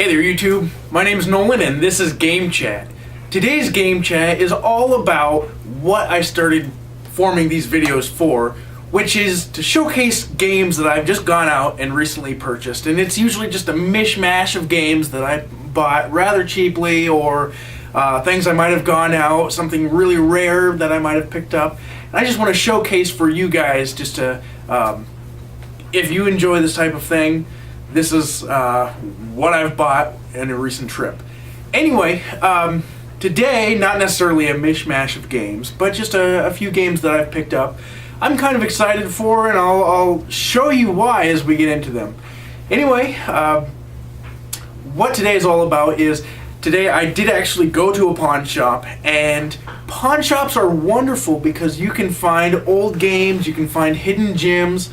Hey there YouTube, my name's Nolan and this is Game Chat. Today's Game Chat is all about what I started forming these videos for, which is to showcase games that I've just gone out and recently purchased. And it's usually just a mishmash of games that I bought rather cheaply, or things I might have gone out, something really rare that I might have picked up. And I just want to showcase for you guys just to, if you enjoy this type of thing, this is what I've bought in a recent trip. Anyway, today, not necessarily a mishmash of games, but just a few games that I've picked up I'm kind of excited for, and I'll show you why as we get into them. Anyway, what today is all about is, today I did actually go to a pawn shop, and pawn shops are wonderful because you can find old games, you can find hidden gems.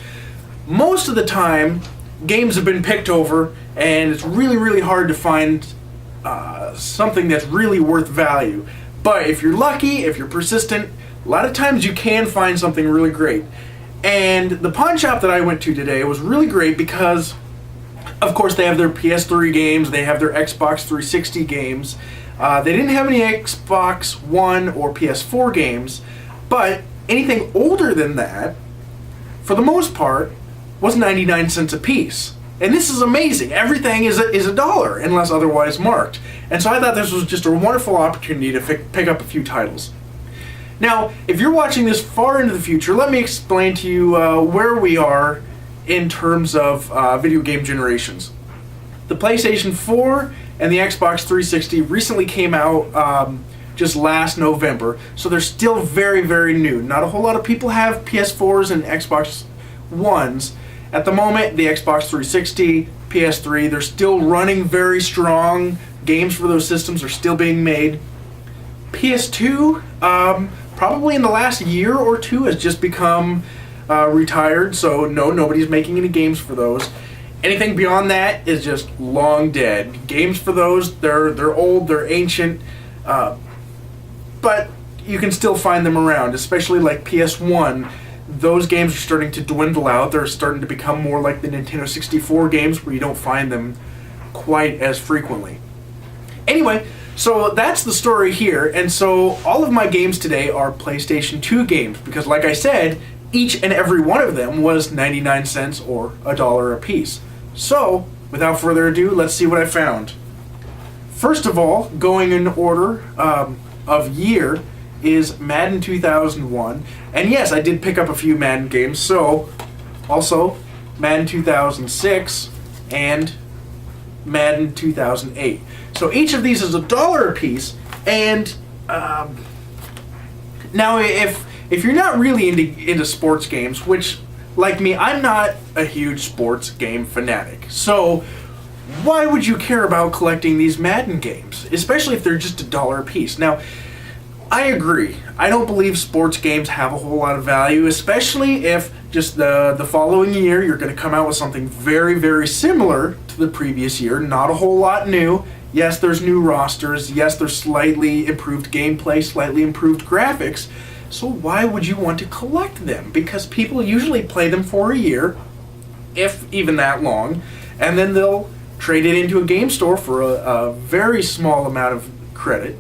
Most of the time, games have been picked over, and it's really hard to find something that's really worth value. But if you're lucky, if you're persistent, a lot of times you can find something really great. And the pawn shop that I went to today was really great because, of course, they have their PS3 games, they have their Xbox 360 games. They didn't have any Xbox One or PS4 games, but anything older than that, for the most part, was 99 cents a piece. And this is amazing. Everything is a dollar unless otherwise marked. And so I thought this was just a wonderful opportunity to pick up a few titles. Now, if you're watching this far into the future, let me explain to you where we are in terms of video game generations. The PlayStation 4 and the Xbox 360 recently came out just last November, so they're still very new. Not a whole lot of people have PS4s and Xbox Ones. At the moment, the Xbox 360, PS3, they're still running very strong. Games for those systems are still being made. PS2, probably in the last year or two, has just become retired, so nobody's making any games for those. Anything beyond that is just long dead. Games for those, they're old, they're ancient, but you can still find them around, especially like PS1. Those games are starting to dwindle out. They're starting to become more like the Nintendo 64 games, where you don't find them quite as frequently. Anyway, so that's the story here, and so all of my games today are PlayStation 2 games, because like I said, each and every one of them was 99 cents or $1 a piece. So, without further ado, let's see what I found. First of all, going in order of year, is Madden 2001, and yes, I did pick up a few Madden games, so also Madden 2006 and Madden 2008. So each of these is $1 a piece, and now if you're not really into sports games, which, like me, I'm not a huge sports game fanatic, so why would you care about collecting these Madden games, especially if they're just $1 a piece? Now, I agree. I don't believe sports games have a whole lot of value, especially if just the following year you're going to come out with something very similar to the previous year. Not a whole lot new. Yes, there's new rosters. Yes, there's slightly improved gameplay, slightly improved graphics. So why would you want to collect them? Because people usually play them for a year, if even that long, and then they'll trade it into a game store for a very small amount of credit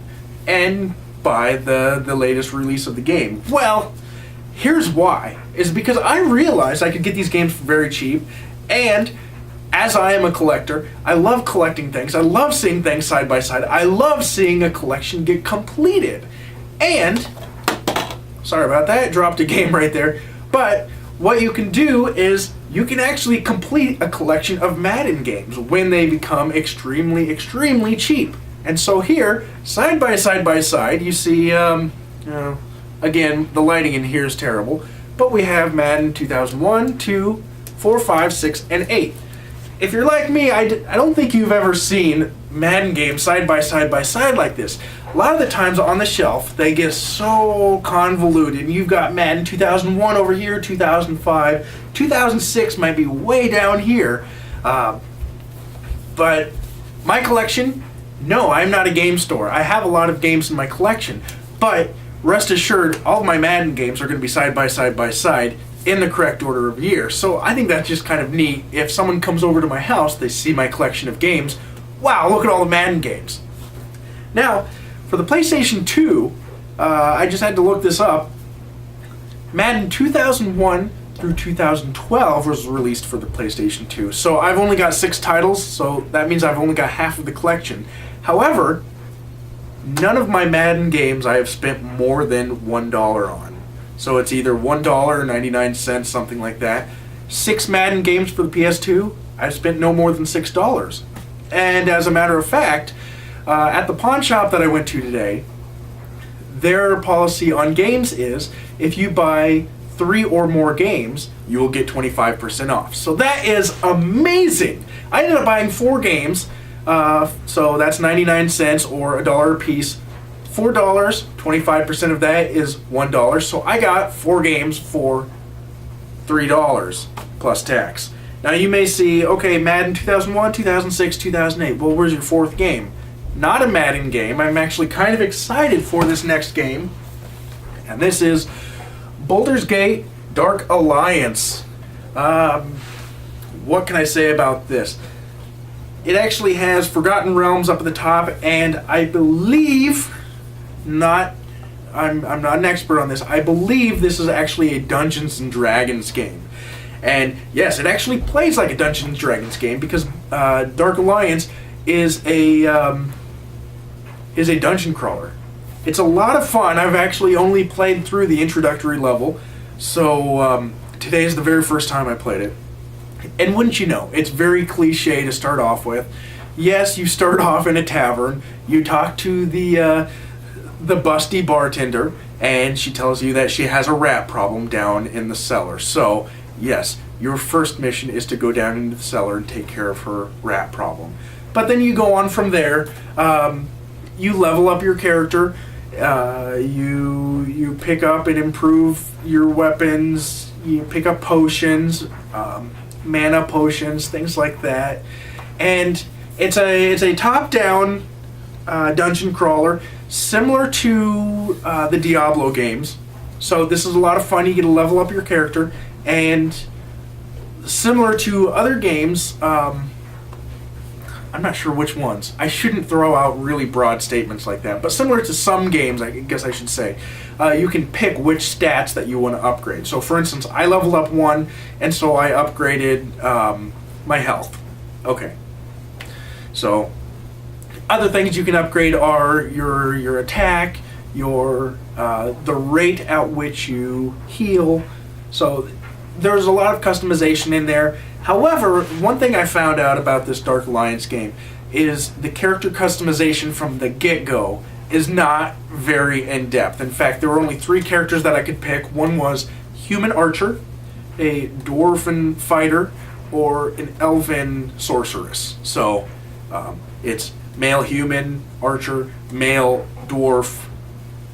and buy the latest release of the game. Well, here's why. Is because I realized I could get these games for very cheap, and as I am a collector, I love collecting things. I love seeing things side by side. I love seeing a collection get completed. And, sorry about that, dropped a game right there, but what you can do is you can actually complete a collection of Madden games when they become extremely cheap. And so here, side by side, you see, again, the lighting in here is terrible, but we have Madden 2001, 2, 4, 5, 6, and 8. If you're like me, I don't think you've ever seen Madden games side by side like this. A lot of the times on the shelf, they get so convoluted. You've got Madden 2001 over here, 2005, 2006 might be way down here, but my collection, no, I'm not a game store. I have a lot of games in my collection, but rest assured, all of my Madden games are going to be side by side in the correct order of year. So I think that's just kind of neat. If someone comes over to my house, they see my collection of games. wow, look at all the Madden games. Now, for the PlayStation 2, I just had to look this up. Madden 2001 through 2012 was released for the PlayStation 2. So I've only got 6 titles, so that means I've only got half of the collection. However, none of my Madden games I have spent more than $1 on. So it's either $1.99, something like that. 6 Madden games for the PS2, I've spent no more than $6. And as a matter of fact, at the pawn shop that I went to today, their policy on games is if you buy 3 or more games, you will get 25% off. So that is amazing. I ended up buying 4 games, so that's 99 cents or $1 a piece. $4, 25% of that is $1. So I got 4 games for $3 plus tax. Now you may see, okay, Madden 2001, 2006, 2008. Well, where's your 4th game? Not a Madden game. I'm actually kind of excited for this next game. And this is Baldur's Gate Dark Alliance. What can I say about this? It actually has Forgotten Realms up at the top, and I believe, I'm not an expert on this, I believe this is actually a Dungeons and Dragons game. And yes, it actually plays like a Dungeons and Dragons game because Dark Alliance is a dungeon crawler. It's a lot of fun. I've actually only played through the introductory level, so today is the very first time I played it. And wouldn't you know, it's very cliche to start off with. Yes, you start off in a tavern, you talk to the busty bartender, and she tells you that she has a rat problem down in the cellar. So, yes, your first mission is to go down into the cellar and take care of her rat problem. But then you go on from there, you level up your character, you pick up and improve your weapons, you pick up potions, mana potions, things like that. And it's a top-down dungeon crawler, similar to the Diablo games. So this is a lot of fun. You get to level up your character, and similar to other games, I'm not sure which ones. I shouldn't throw out really broad statements like that, but similar to some games, I guess I should say, you can pick which stats that you want to upgrade. So for instance, I leveled up 1, and so I upgraded my health. Okay. So other things you can upgrade are your attack, the rate at which you heal. So there's a lot of customization in there. However, one thing I found out about this Dark Alliance game is the character customization from the get-go is not very in-depth. In fact, there were only 3 characters that I could pick. One was human archer, a dwarven fighter, or an elven sorceress. So it's male human archer, male dwarf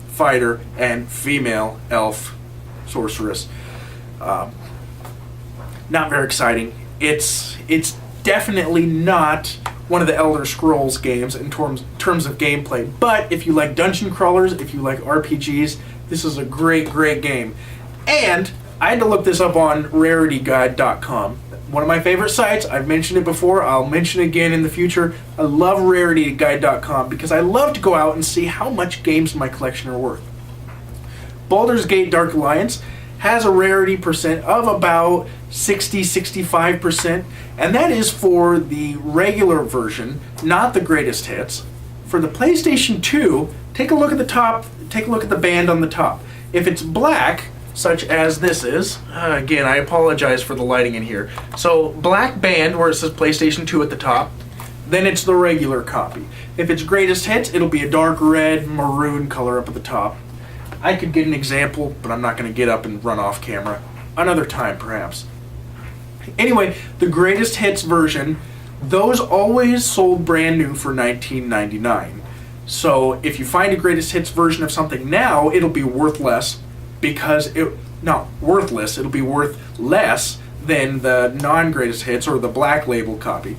fighter, and female elf sorceress. Not very exciting. It's definitely not one of the Elder Scrolls games in terms of gameplay. But if you like dungeon crawlers, if you like RPGs, this is a great game. And I had to look this up on rarityguide.com. One of my favorite sites. I've mentioned it before. I'll mention it again in the future. I love rarityguide.com because I love to go out and see how much games in my collection are worth. Baldur's Gate Dark Alliance has a rarity percent of about 60-65%, and that is for the regular version, not the greatest hits. For the PlayStation 2, take a look at the top, take a look at the band on the top. If it's black, such as this is, again, I apologize for the lighting in here. So, black band where it says PlayStation 2 at the top, then it's the regular copy. If it's greatest hits, it'll be a dark red, maroon color up at the top. I could get an example, but I'm not going to get up and run off camera. Another time, perhaps. Anyway, the greatest hits version, those always sold brand new for $19.99. So if you find a greatest hits version of something now, it'll be worth less because worthless. It'll be worth less than the non-greatest hits or the black label copy.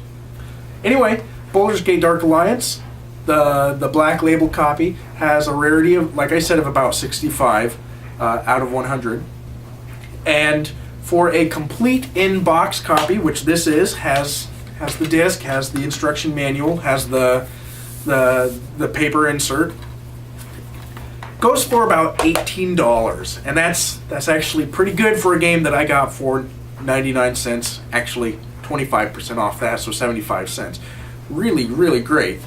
Anyway, Baldur's Gate Dark Alliance, the black label copy has a rarity of, like I said, of about 65 out of 100. And for a complete in-box copy, which this has has the disc, has the instruction manual, has the paper insert. Goes for about $18, and that's actually pretty good for a game that I got for 99 cents. Actually, 25% off that, so 75 cents. Really, really great.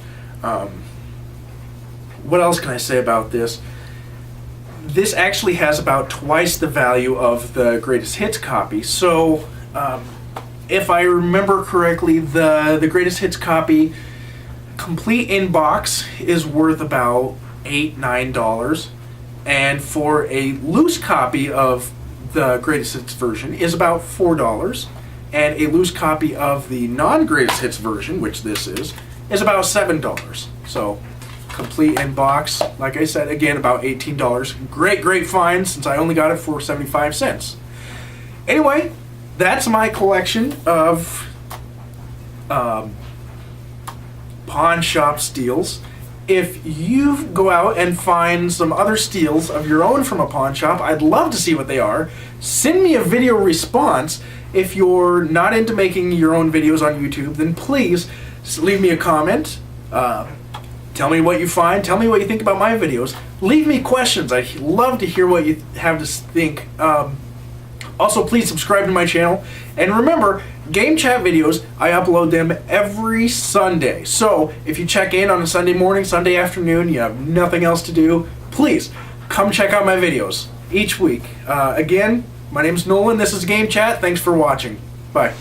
What else can I say about this? This actually has about twice the value of the greatest hits copy. So, if I remember correctly, the greatest hits copy, complete in box, is worth about $8-9, and for a loose copy of the greatest hits version is about $4, and a loose copy of the non-greatest hits version, which this is about $7. So, complete in box, like I said, again, about $18. Great find, since I only got it for 75 cents. Anyway, that's my collection of pawn shop steals. If you go out and find some other steals of your own from a pawn shop, I'd love to see what they are. Send me a video response. If you're not into making your own videos on YouTube, then please leave me a comment. Tell me what you find. Tell me what you think about my videos. Leave me questions. I'd love to hear what you have to think. Also, please subscribe to my channel. And remember, Game Chat videos, I upload them every Sunday. So, if you check in on a Sunday morning, Sunday afternoon, you have nothing else to do, please come check out my videos each week. Again, my name is Nolan. This is Game Chat. Thanks for watching. Bye.